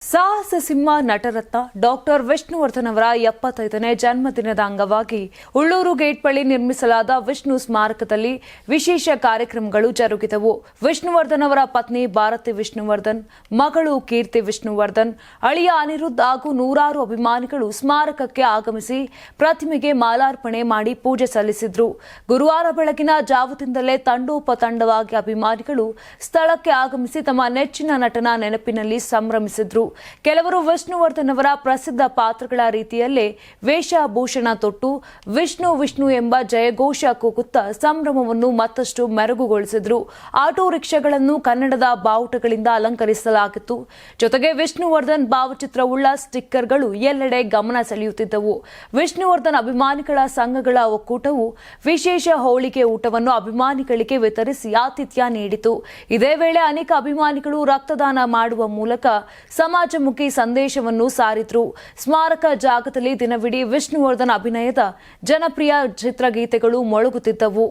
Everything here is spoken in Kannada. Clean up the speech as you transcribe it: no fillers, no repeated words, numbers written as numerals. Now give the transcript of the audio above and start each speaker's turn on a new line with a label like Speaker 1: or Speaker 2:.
Speaker 1: ಸಾಹಸ ಸಿಂಹ ನಟರತ್ನ ಡಾಕ್ಟರ್ ವಿಷ್ಣುವರ್ಧನ್ ಅವರ 75ನೇ ಜನ್ಮದಿನದ ಅಂಗವಾಗಿ ಉಳ್ಳೂರು ಗೇಟ್ ಬಳಿ ನಿರ್ಮಿಸಲಾದ ವಿಷ್ಣು ಸ್ಮಾರಕದಲ್ಲಿ ವಿಶೇಷ ಕಾರ್ಯಕ್ರಮಗಳು ಜರುಗಿದವು. ವಿಷ್ಣುವರ್ಧನ್ ಅವರ ಪತ್ನಿ ಭಾರತಿ ವಿಷ್ಣುವರ್ಧನ್, ಮಗಳು ಕೀರ್ತಿ ವಿಷ್ಣುವರ್ಧನ್, ಅಳಿಯ ಅನಿರುದ್ಧ್ ಹಾಗೂ ನೂರಾರು ಅಭಿಮಾನಿಗಳು ಸ್ಮಾರಕಕ್ಕೆ ಆಗಮಿಸಿ ಪ್ರತಿಮೆಗೆ ಮಾಲಾರ್ಪಣೆ ಮಾಡಿ ಪೂಜೆ ಸಲ್ಲಿಸಿದರು. ಗುರುವಾರ ಬೆಳಗಿನ ಜಾವದಿಂದಲೇ ತಂಡೋಪತಂಡವಾಗಿ ಅಭಿಮಾನಿಗಳು ಸ್ಥಳಕ್ಕೆ ಆಗಮಿಸಿ ತಮ್ಮ ನೆಚ್ಚಿನ ನಟನ ನೆನಪಿನಲ್ಲಿ ಸಂಭ್ರಮಿಸಿದರು. ಕೆಲವರು ವಿಷ್ಣುವರ್ಧನ್ ಅವರ ಪ್ರಸಿದ್ಧ ಪಾತ್ರಗಳ ರೀತಿಯಲ್ಲೇ ವೇಷಭೂಷಣ ತೊಟ್ಟು ವಿಷ್ಣು ವಿಷ್ಣು ಎಂಬ ಜಯಘೋಷ ಕೂಗುತ್ತಾ ಸಂಭ್ರಮವನ್ನು ಮತ್ತಷ್ಟು ಮೆರುಗುಗೊಳಿಸಿದರು. ಆಟೋ ರಿಕ್ಷಾಗಳನ್ನು ಕನ್ನಡದ ಬಾವುಟಗಳಿಂದ ಅಲಂಕರಿಸಲಾಗಿತ್ತು. ಜೊತೆಗೆ ವಿಷ್ಣುವರ್ಧನ್ ಭಾವಚಿತ್ರವುಳ್ಳ ಸ್ಟಿಕ್ಕರ್ಗಳು ಎಲ್ಲೆಡೆ ಗಮನ ಸೆಳೆಯುತ್ತಿದ್ದವು. ವಿಷ್ಣುವರ್ಧನ್ ಅಭಿಮಾನಿಗಳ ಸಂಘಗಳ ಒಕ್ಕೂಟವು ವಿಶೇಷ ಹೋಳಿಗೆ ಊಟವನ್ನು ಅಭಿಮಾನಿಗಳಿಗೆ ವಿತರಿಸಿ ಆತಿಥ್ಯ ನೀಡಿತು. ಇದೇ ವೇಳೆ ಅನೇಕ ಅಭಿಮಾನಿಗಳು ರಕ್ತದಾನ ಮಾಡುವ ಮೂಲಕ ಸಮಾಜಮುಖಿ ಸಂದೇಶವನ್ನು ಸಾರಿದ್ರು. ಸ್ಮಾರಕ ಜಾಗದಲ್ಲಿ ದಿನವಿಡೀ ವಿಷ್ಣುವರ್ಧನ್ ಅಭಿನಯದ ಜನಪ್ರಿಯ ಚಿತ್ರಗೀತೆಗಳು ಮೊಳಗುತ್ತಿದ್ದವು.